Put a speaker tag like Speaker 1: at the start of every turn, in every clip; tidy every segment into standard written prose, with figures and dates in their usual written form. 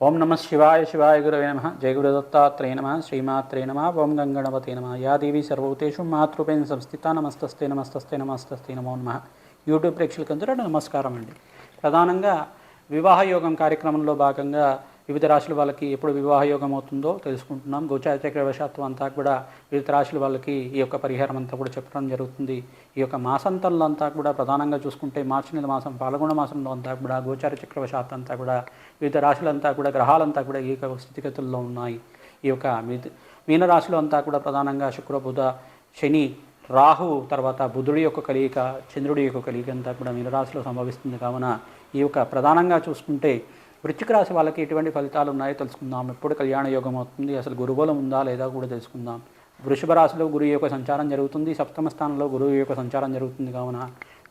Speaker 1: ఓం నమ శివాయ శివాయ గురవే నమ జయ గురుదత్తాత్రేయ నమ శ్రీమాత్రే నమ ఓం గంగణపతే నమ యా దేవి సర్వభూతేషు మాతృపేణ సంస్థిత నమస్తస్తే నమస్తస్తే నమస్తస్తే నమో నమ. యూట్యూబ్ ప్రేక్షకులందరూ నమస్కారం అండి. ప్రధానంగా వివాహ యోగం కార్యక్రమంలో భాగంగా వివిధ రాశుల వాళ్ళకి ఎప్పుడు వివాహ యోగం అవుతుందో తెలుసుకుంటున్నాం. గోచార చక్రవశాత్వం అంతా కూడా వివిధ రాశుల వాళ్ళకి ఈ యొక్క పరిహారం అంతా కూడా చెప్పడం జరుగుతుంది. ఈ యొక్క మాసంతంలో అంతా కూడా ప్రధానంగా చూసుకుంటే మార్చి నెల మాసం పాల్గొన మాసంలో అంతా కూడా గోచార చక్రవశాత్వం అంతా కూడా వివిధ రాశులంతా కూడా గ్రహాలంతా కూడా ఈ యొక్క స్థితిగతుల్లో ఉన్నాయి. ఈ యొక్క మీనరాశిలో అంతా కూడా ప్రధానంగా శుక్ర బుధ శని రాహు తర్వాత బుధుడి యొక్క కలియిక చంద్రుడి యొక్క కలియిక అంతా కూడా మీనరాశిలో సంభవిస్తుంది. కావున ఈ యొక్క ప్రధానంగా చూసుకుంటే వృశ్చిక రాశి వాళ్ళకి ఎటువంటి ఫలితాలు ఉన్నాయో తెలుసుకుందాం. ఎప్పుడు కళ్యాణ యోగం అవుతుంది, అసలు గురుబలం ఉందా లేదా కూడా తెలుసుకుందాం. వృషభ రాశిలో గురువు యొక్క సంచారం జరుగుతుంది, సప్తమ స్థానంలో గురువు యొక్క సంచారం జరుగుతుంది. కావున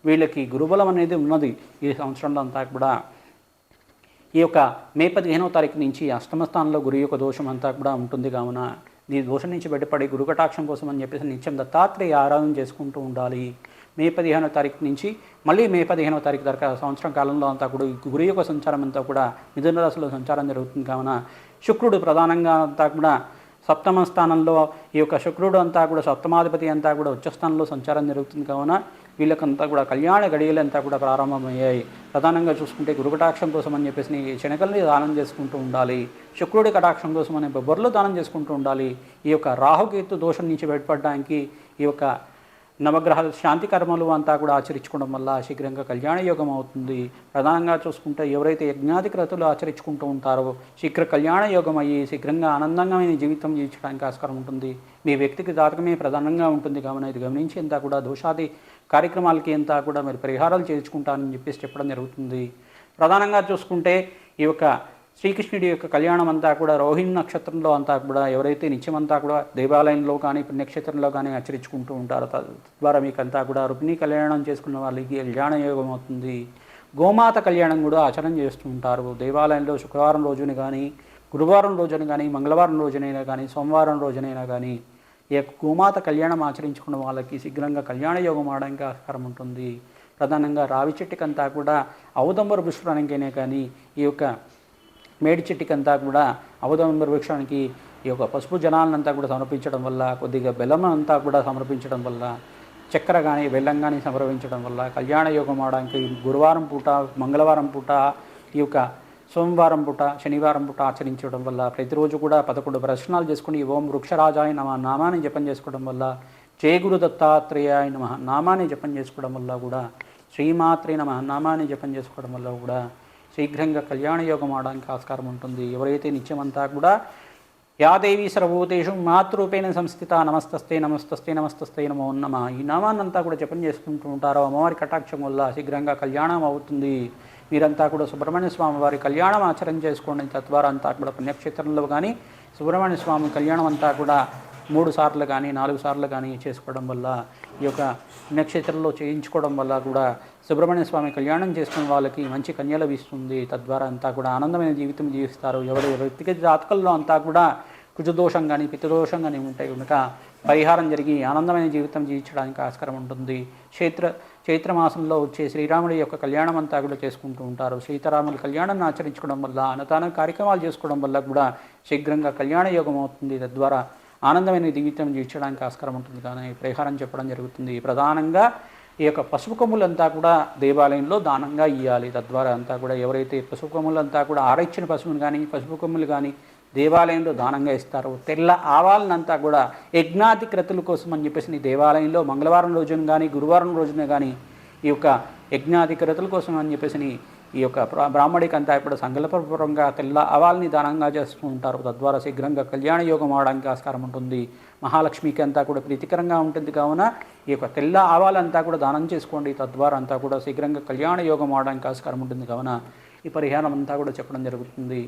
Speaker 1: వీళ్ళకి గురుబలం అనేది ఉన్నది. ఈ సంవత్సరంలో అంతా కూడా ఈ యొక్క మే 15వ తారీఖు నుంచి అష్టమ స్థానంలో గురు యొక్క దోషం అంతా కూడా ఉంటుంది. కావున ఈ దోషం నుంచి బయటపడి గురుకటాక్షం కోసం అని చెప్పేసి నిత్యం దత్తాత్రేయ ఆరాధన చేసుకుంటూ ఉండాలి. మే 15వ తారీఖు నుంచి మళ్ళీ మే 15వ తారీఖు దాకా సంవత్సరం కాలంలో అంతా కూడా గురు యొక్క సంచారం అంతా కూడా మిథున రాశిలో సంచారం జరుగుతుంది. కావున శుక్రుడు ప్రధానంగా అంతా కూడా సప్తమ స్థానంలో ఈ యొక్క శుక్రుడు అంతా కూడా సప్తమాధిపతి అంతా కూడా ఉచ్చస్థానంలో సంచారం జరుగుతుంది. కావున వీళ్ళకంతా కూడా కళ్యాణ గడియలు అంతా కూడా ప్రారంభమయ్యాయి. ప్రధానంగా చూసుకుంటే గురు కటాక్షం కోసం అని చెప్పేసి శనగల్ని దానం చేసుకుంటూ ఉండాలి. శుక్రుడి కటాక్షం కోసం అనే బొబ్బర్లు దానం చేసుకుంటూ ఉండాలి. ఈ యొక్క రాహుకేతు దోషం నుంచి బయటపడడానికి ఈ యొక్క నవగ్రహాల శాంతి కర్మలు అంతా కూడా ఆచరించుకోవడం వల్ల శీఘ్రంగా కళ్యాణ యోగం అవుతుంది. ప్రధానంగా చూసుకుంటే ఎవరైతే యజ్ఞాది క్రతులు ఆచరించుకుంటూ ఉంటారో శీఘ్ర కళ్యాణ యోగం అయ్యి శీఘ్రంగా ఆనందంగా జీవితం జీవించడానికి ఆస్కారం ఉంటుంది. మీ వ్యక్తికి జాతకమే ప్రధానంగా ఉంటుంది. కావున ఇది గమనించి అంతా కూడా దోషాది కార్యక్రమాలకి అంతా కూడా మరి పరిహారాలు చేర్చుకుంటానని చెప్పేసి చెప్పడం జరుగుతుంది. ప్రధానంగా చూసుకుంటే ఈ యొక్క శ్రీకృష్ణుడి యొక్క కళ్యాణం అంతా కూడా రోహిణి నక్షత్రంలో అంతా కూడా ఎవరైతే నిత్యమంతా కూడా దేవాలయంలో కానీ పుణ్యక్షేత్రంలో కానీ ఆచరించుకుంటూ ఉంటారో తద్వారా మీకంతా కూడా రుక్మిణి కళ్యాణం చేసుకున్న వాళ్ళకి కళ్యాణ యోగం అవుతుంది. గోమాత కళ్యాణం కూడా ఆచరణ చేస్తూ ఉంటారు. దేవాలయంలో శుక్రవారం రోజున కానీ గురువారం రోజున కానీ మంగళవారం రోజునైనా కానీ సోమవారం రోజునైనా కానీ ఈ యొక్క గోమాత కళ్యాణం ఆచరించుకున్న వాళ్ళకి శీఘ్రంగా కళ్యాణ యోగం ఆడడానికి ఆస్కారం ఉంటుంది. ప్రధానంగా రావి చెట్టుకంతా కూడా ఔదంబర పుష్పానికైనా కానీ ఈ యొక్క మేడి చెట్టుకంతా కూడా ఔదంబర వృక్షానికి ఈ యొక్క పసుపు జనాలనంతా కూడా సమర్పించడం వల్ల కొద్దిగా బెల్లం అంతా కూడా సమర్పించడం వల్ల చక్కెర కానీ బెల్లం కానీ సమర్పించడం వల్ల కళ్యాణ యోగం ఆడడానికి గురువారం పూట మంగళవారం పూట ఈ యొక్క సోమవారం పూట శనివారం పూట ఆచరించడం వల్ల ప్రతిరోజు కూడా 11 ప్రదర్శనాలు చేసుకుని ఓం వృక్షరాజాయ నమ నామాన్ని జపం చేసుకోవడం వల్ల జయ గురు దత్తాత్రేయాయ నమ నామాన్ని జపం చేసుకోవడం వల్ల కూడా శ్రీమాత్రే నమ నామాన్ని జపం చేసుకోవడం వల్ల కూడా శీఘ్రంగా కళ్యాణ యోగం ఆడడానికి ఆస్కారం ఉంటుంది. ఎవరైతే నిత్యమంతా కూడా యాదేవి సర్వభూతేషు మాతృరూపేణ సంస్థిత నమస్తస్తే నమస్తస్తే నమస్తస్తే నమో నమ ఈ నామాన్నంతా కూడా జపం చేసుకుంటూ ఉంటారో అమ్మవారి కటాక్షం వల్ల శీఘ్రంగా కళ్యాణం అవుతుంది. మీరంతా కూడా సుబ్రహ్మణ్య స్వామి వారి కళ్యాణం ఆచరణ చేసుకోండి. తద్వారా అంతా కూడా పుణ్యక్షేత్రంలో కానీ సుబ్రహ్మణ్య స్వామి కళ్యాణం అంతా కూడా 3 సార్లు కానీ 4 సార్లు కానీ చేసుకోవడం వల్ల ఈ యొక్క పుణ్యక్షేత్రంలో చేయించుకోవడం వల్ల కూడా సుబ్రహ్మణ్య స్వామి కళ్యాణం చేసుకున్న వాళ్ళకి మంచి కన్య లభిస్తుంది. తద్వారా అంతా కూడా ఆనందమైన జీవితం జీవిస్తారు. ఎవరి వ్యక్తిగత జాతకంలో అంతా కూడా కుజదోషం కానీ పితృదోషం కానీ ఉంటే కనుక పరిహారం జరిగి ఆనందమైన జీవితం జీవించడానికి ఆస్కారం ఉంటుంది. చైత్రమాసంలో వచ్చే శ్రీరాముడి యొక్క కళ్యాణం అంతా కూడా చేసుకుంటూ ఉంటారు. సీతారాముల కళ్యాణాన్ని ఆచరించుకోవడం వల్ల అన్నదాన కార్యక్రమాలు చేసుకోవడం వల్ల కూడా శీఘ్రంగా కళ్యాణ యోగం అవుతుంది. తద్వారా ఆనందమైన జీవితం జీవించడానికి ఆస్కారం ఉంటుంది. కానీ పరిహారం చెప్పడం జరుగుతుంది. ప్రధానంగా ఈ యొక్క పసుపు కొమ్ములంతా కూడా దేవాలయంలో దానంగా ఇవ్వాలి. తద్వారా అంతా కూడా ఎవరైతే పసుపు కొమ్ములంతా కూడా ఆరైచ్చిన పసుపును కానీ పసుపు కొమ్ములు కానీ దేవాలయంలో దానంగా ఇస్తారు. తెల్ల ఆవాలనంతా కూడా యజ్ఞాతి క్రతుల కోసం అని చెప్పేసి దేవాలయంలో మంగళవారం రోజున కానీ గురువారం రోజున కానీ ఈ యొక్క యజ్ఞాతి క్రతుల కోసం అని చెప్పేసి ఈ యొక్క బ్రాహ్మడికి అంతా కూడా సంకల్పపూర్వకంగా తెల్ల ఆవాల్ని దానంగా చేస్తూ ఉంటారు. తద్వారా శీఘ్రంగా కళ్యాణ యోగం అవడానికి ఆస్కారం ఉంటుంది. మహాలక్ష్మికి అంతా కూడా ప్రీతికరంగా ఉంటుంది. కావున ఈ యొక్క తెల్ల ఆవాలంతా కూడా దానం చేసుకోండి. తద్వారా అంతా కూడా శీఘ్రంగా కళ్యాణ యోగం అవడానికి ఆస్కారం ఉంటుంది. కావున ఈ పరిహారం అంతా కూడా చెప్పడం జరుగుతుంది.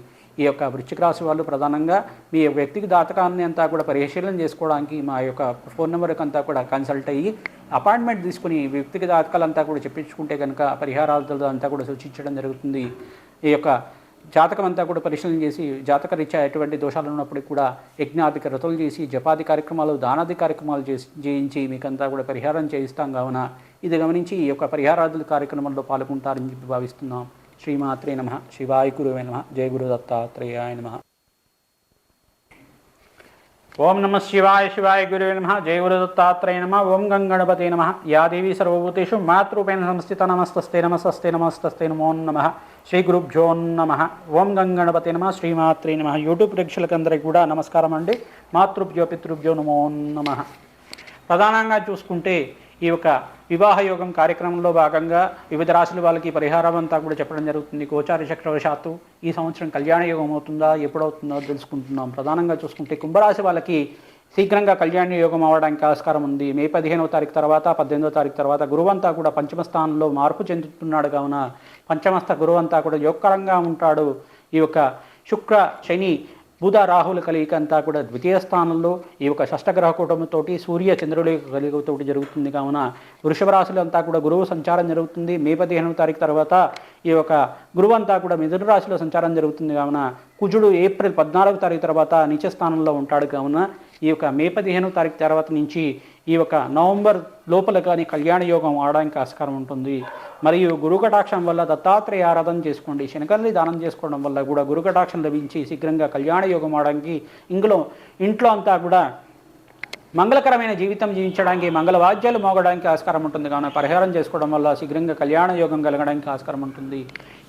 Speaker 1: ఈ యొక్క వృశ్చిక రాశి వాళ్ళు ప్రధానంగా మీ వ్యక్తిగత జాతకాన్ని అంతా కూడా పరిశీలన చేసుకోవడానికి మా యొక్క ఫోన్ నెంబర్కి అంతా కూడా కన్సల్ట్ అయ్యి అపాయింట్మెంట్ తీసుకుని వ్యక్తిగత జాతకాలంతా కూడా చెప్పించుకుంటే కనుక పరిహారాలతో అంతా కూడా సూచించడం జరుగుతుంది. ఈ యొక్క జాతకం అంతా కూడా పరిశీలన చేసి జాతక రీత్యా ఎటువంటి దోషాలు ఉన్నప్పటికీ కూడా యజ్ఞాది క్రతులు చేసి జపాది కార్యక్రమాలు దానాది కార్యక్రమాలు చేయించి మీకంతా కూడా పరిహారం చేయిస్తాం. కావున ఇది గమనించి ఈ యొక్క పరిహారాదుల కార్యక్రమంలో పాల్గొంటారని చెప్పి భావిస్తున్నాం. శ్రీమాత్రే నమః. శివాయ గురువే నమః. జయ గురు దత్తాత్రేయాయ నమః. ఓం నమ శివాయ. శివాయ గురువే నమః. జయ గురు దత్తాత్రేయ నమః. ఓం గంగణపతే నమః. యా దేవీ సర్వభూతేషు మాతృరూపేణ సంస్థిత నమస్తస్తే నమస్తస్తే నమస్తస్తే నమో నమః. శ్రీ గురుభ్యో నమః. ఓం గంగణపతే నమః. శ్రీమాత్రే నమః. యూట్యూబ్ ప్రేక్షకులందరికీ కూడా నమస్కారం అండి. మాతృభ్యో పితృభ్యో నమో నమః. ప్రధానంగా చూసుకుంటే ఈ యొక్క వివాహ యోగం కార్యక్రమంలో భాగంగా వివిధ రాశుల వాళ్ళకి పరిహారం అంతా కూడా చెప్పడం జరుగుతుంది. గోచార చక్రవశాత్తు ఈ సంవత్సరం కళ్యాణ యోగం అవుతుందా, ఎప్పుడవుతుందో తెలుసుకుంటున్నాం. ప్రధానంగా చూసుకుంటే కుంభరాశి వాళ్ళకి శీఘ్రంగా కళ్యాణ యోగం అవ్వడానికి ఆస్కారం ఉంది. మే 15వ తారీఖు తర్వాత 18వ తారీఖు తర్వాత గురువంతా కూడా పంచమ స్థానంలో మార్పు చెందుతున్నాడు. కావున పంచమస్థ గురువంతా కూడా యోగకరంగా ఉంటాడు. ఈ యొక్క శుక్ర శని బుధ రాహుల కలయిక అంతా కూడా ద్వితీయ స్థానంలో ఈ యొక్క షష్టగ్రహ కూటమితోటి సూర్య చంద్రుడి కలయికతోటి జరుగుతుంది. కావున వృషభ రాశులు అంతా కూడా గురువు సంచారం జరుగుతుంది. మే 15వ తారీఖు తర్వాత ఈ యొక్క గురువు అంతా కూడా మిథున రాశిలో సంచారం జరుగుతుంది. కావున కుజుడు ఏప్రిల్ 14వ తారీఖు తర్వాత నీచ స్థానంలో ఉంటాడు. కావున ఈ యొక్క మే 15వ తారీఖు తర్వాత నుంచి ఈ యొక్క నవంబర్ లోపల కానీ కళ్యాణ యోగం ఆడడానికి ఆస్కారం ఉంటుంది. మరియు గురుకటాక్షం వల్ల దత్తాత్రేయ ఆరాధన చేసుకోండి. శనగల్ని దానం చేసుకోవడం వల్ల కూడా గురుకటాక్షం లభించి శీఘ్రంగా కళ్యాణ యోగం ఆడడానికి ఇంట్లో అంతా కూడా మంగళకరమైన జీవితం జీవించడానికి మంగళవాద్యాలు మోగడానికి ఆస్కారం ఉంటుంది. కావున పరిహారం చేసుకోవడం వల్ల శీఘ్రంగా కళ్యాణ యోగం కలగడానికి ఆస్కారం ఉంటుంది.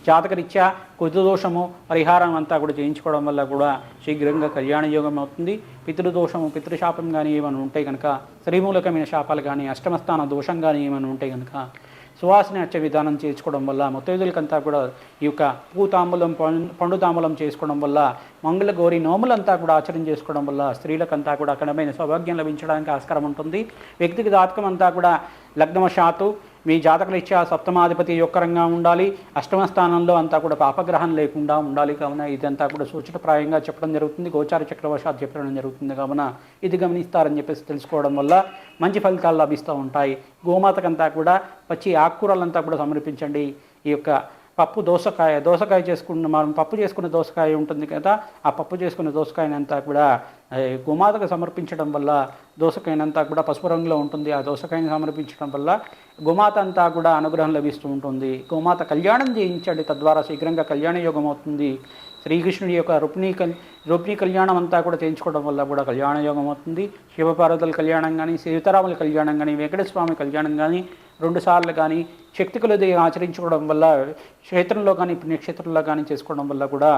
Speaker 1: జాతకరీత్యా కుజదోషము పరిహారం అంతా కూడా చేయించుకోవడం వల్ల కూడా శీఘ్రంగా కళ్యాణ యోగం అవుతుంది. పితృదోషము పితృశాపం కానీ ఏమైనా ఉంటే కనుక, శ్రీమూలకమైన శాపాలు కానీ, అష్టమస్థాన దోషం కానీ ఏమైనా ఉంటే కనుక సువాసన వచ్చే విధానం చేసుకోవడం వల్ల, ముత్తైదులకంతా కూడా ఈ యొక్క పూతాంబూలం పండు తాంబూలం చేసుకోవడం వల్ల, మంగళ గౌరి నోములంతా కూడా ఆచరణ చేసుకోవడం వల్ల స్త్రీలకంతా కూడా అఖండమైన సౌభాగ్యం లభించడానికి ఆస్కారం ఉంటుంది. వ్యక్తికి జాతకం అంతా కూడా లగ్నవశాత్తు మీ జాతకరీత్యా సప్తమాధిపతి యొక్కరంగా ఉండాలి. అష్టమ స్థానంలో అంతా కూడా పాపగ్రహం లేకుండా ఉండాలి. కావున ఇదంతా కూడా సూచనప్రాయంగా చెప్పడం జరుగుతుంది. గోచార చక్రవశాత్తు చెప్పడం జరుగుతుంది. కావున ఇది గమనిస్తారని చెప్పేసి తెలుసుకోవడం వల్ల మంచి ఫలితాలు లభిస్తూ ఉంటాయి. గోమాతకంతా కూడా పచ్చి ఆకుకూరలంతా కూడా సమర్పించండి. ఈ యొక్క పప్పు దోసకాయ చేసుకున్న మనం పప్పు చేసుకున్న దోసకాయ ఉంటుంది కదా, ఆ పప్పు చేసుకున్న దోసకాయనంతా కూడా గోమాతకు సమర్పించడం వల్ల దోసకాయనంతా కూడా పసుపు రంగులో ఉంటుంది. ఆ దోసకాయని సమర్పించడం వల్ల గోమాత అంతా కూడా అనుగ్రహం లభిస్తూ ఉంటుంది. గోమాత కళ్యాణం చేయించండి. తద్వారా శీఘ్రంగా కళ్యాణ యోగం అవుతుంది. శ్రీకృష్ణుడి యొక్క రుక్మిణి కళ్యాణం అంతా కూడా చేయించుకోవడం వల్ల కూడా కళ్యాణ యోగం అవుతుంది. శివపార్వతుల కళ్యాణం కానీ, సీతారాముల కళ్యాణం కానీ, వెంకటేశ్వర స్వామి కళ్యాణం కానీ 2 సార్లు కానీ శక్తి కొలది ఆచరించుకోవడం వల్ల క్షేత్రంలో కానీ పుణ్యక్షేత్రంలో కానీ చేసుకోవడం వల్ల కూడా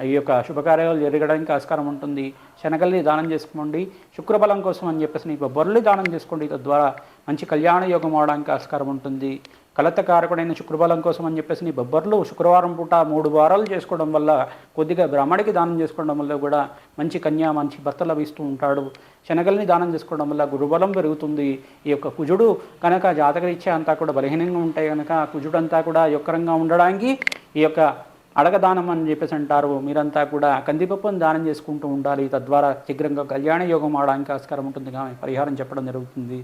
Speaker 1: ఈ యొక్క శుభకార్యాలు జరగడానికి ఆస్కారం ఉంటుంది. శనగల్ని దానం చేసుకోండి. శుక్రబలం కోసం అని చెప్పేసి బొర్రలు దానం చేసుకోండి. తద్వారా మంచి కళ్యాణ యోగం అవడానికి ఆస్కారం ఉంటుంది. కలతకారకుడైన శుక్రబలం కోసం అని చెప్పేసి బొబ్బర్లు శుక్రవారం పూట 3 వారాలు చేసుకోవడం వల్ల, కొద్దిగా బ్రాహ్మడికి దానం చేసుకోవడం వల్ల కూడా మంచి కన్య మంచి భర్త లభిస్తూ ఉంటాడు. శనగల్ని దానం చేసుకోవడం వల్ల గురుబలం పెరుగుతుంది. ఈ యొక్క కుజుడు కనుక జాతకరీత్యా అంతా కూడా బలహీనంగా ఉంటాయి కనుక కుజుడు అంతా కూడా యొక్కరంగా ఉండడానికి ఈ యొక్క అడగదానం అని చెప్పేసి అంటారు. మీరంతా కూడా కందిపప్పును దానం చేసుకుంటూ ఉండాలి. తద్వారా శీఘ్రంగా కళ్యాణ యోగం ఆడడానికి ఆస్కారం ఉంటుంది. కానీ పరిహారం చెప్పడం జరుగుతుంది.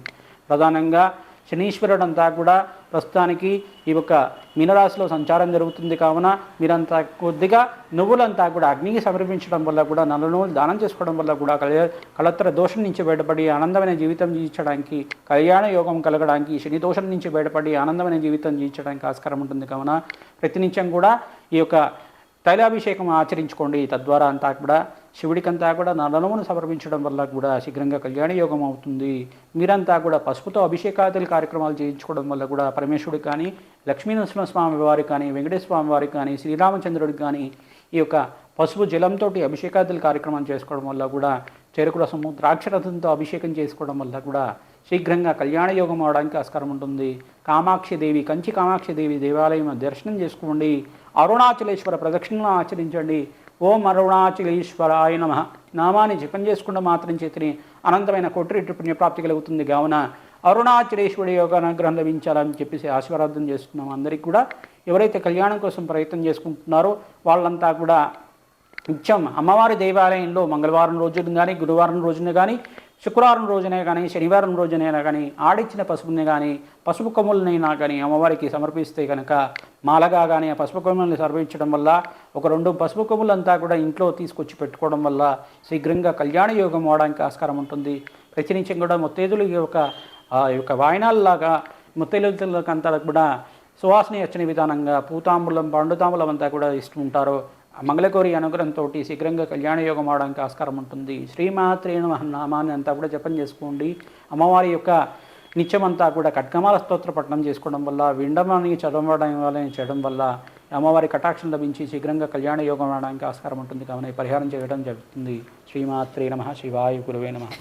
Speaker 1: ప్రధానంగా శనీశ్వరుడు అంతా కూడా ప్రస్తుతానికి ఈ యొక్క మీనరాశిలో సంచారం జరుగుతుంది. కావున మీరంతా కొద్దిగా నువ్వులంతా కూడా అగ్నికి సమర్పించడం వల్ల కూడా, నల్ల నువ్వులు దానం చేసుకోవడం వల్ల కూడా కళత్ర దోషం నుంచి బయటపడి ఆనందమైన జీవితం జీవించడానికి, కళ్యాణ యోగం కలగడానికి, శని దోషం నుంచి బయటపడి ఆనందమైన జీవితం జీవించడానికి ఆస్కారం ఉంటుంది. కావున ప్రతినిత్యం కూడా ఈ యొక్క తైలాభిషేకం ఆచరించుకోండి. తద్వారా అంతా కూడా శివుడికంతా కూడా నలనమును సమర్పించడం వల్ల కూడా శీఘ్రంగా కళ్యాణ యోగం అవుతుంది. మీరంతా కూడా పసుపుతో అభిషేకాదుల కార్యక్రమాలు చేయించుకోవడం వల్ల కూడా పరమేశ్వరుడికి కానీ, లక్ష్మీనరసింహస్వామి వారికి కానీ, వెంకటేశ్వర స్వామి వారికి కానీ, శ్రీరామచంద్రుడికి కానీ ఈ యొక్క పసుపు జలంతో అభిషేకాదుల కార్యక్రమం చేసుకోవడం వల్ల కూడా, చెరుకు రసము ద్రాక్షరథంతో అభిషేకం చేసుకోవడం వల్ల కూడా శీఘ్రంగా కళ్యాణ యోగం అవడానికి ఆస్కారం ఉంటుంది. కామాక్షిదేవి కంచి కామాక్షిదేవి దేవాలయం దర్శనం చేసుకోండి. అరుణాచలేశ్వర ప్రదక్షిణను ఆచరించండి. ఓం అరుణాచలేశ్వరాయ నమః నామాన్ని జపం చేసుకుంటూ మాత్రం చేతిని అనంతమైన కోటి పుణ్యప్రాప్తి కలుగుతుంది. కావున అరుణాచలేశ్వరుడి యోగ అనుగ్రహం లభించాలని చెప్పేసి ఆశీర్వాదం చేస్తున్నాం. అందరికీ కూడా ఎవరైతే కళ్యాణం కోసం ప్రయత్నం చేసుకుంటున్నారో వాళ్ళంతా కూడా నిత్యం అమ్మవారి దేవాలయంలో మంగళవారం రోజున కానీ, గురువారం రోజున కానీ, శుక్రవారం రోజునే కానీ, శనివారం రోజునైనా కానీ ఆడిచ్చిన పసుపుని కానీ, పసుపు కొమ్ములనైనా కానీ అమ్మవారికి సమర్పిస్తే కనుక మాలగా కానీ ఆ పసుపు కొమ్ములని సమర్పించడం వల్ల, ఒక 2 పసుపు కొమ్ములంతా కూడా ఇంట్లో తీసుకొచ్చి పెట్టుకోవడం వల్ల శీఘ్రంగా కళ్యాణ యోగం అవడానికి ఆస్కారం ఉంటుంది. ప్రతినిత్యం కూడా ముత్తైదులు యొక్క వాయనాల్లాగా ముత్తైదులకంతా కూడా సువాసన వచ్చిన విధానంగా పూతాంబులం పండుతాంబులం అంతా కూడా ఇస్తూ ఉంటారో మంగళగౌరి అనుగ్రహంతో శీఘ్రంగా కళ్యాణ యోగం అవడానికి ఆస్కారం ఉంటుంది. శ్రీమాత్రే నమః నామాన్ని అంతా కూడా జపం చేసుకోండి. అమ్మవారి యొక్క నిత్యమంతా కూడా ఖడ్గమాల స్తోత్ర పఠనం చేసుకోవడం వల్ల, విండమాన్ని చదవడం వల్ల చేయడం వల్ల అమ్మవారి కటాక్షం లభించి శీఘ్రంగా కళ్యాణ యోగం అవడానికి ఆస్కారం ఉంటుంది. కావున పరిహారం చేయడం జరుగుతుంది. శ్రీమాత్రే నమః. శివాయ గురవే నమః.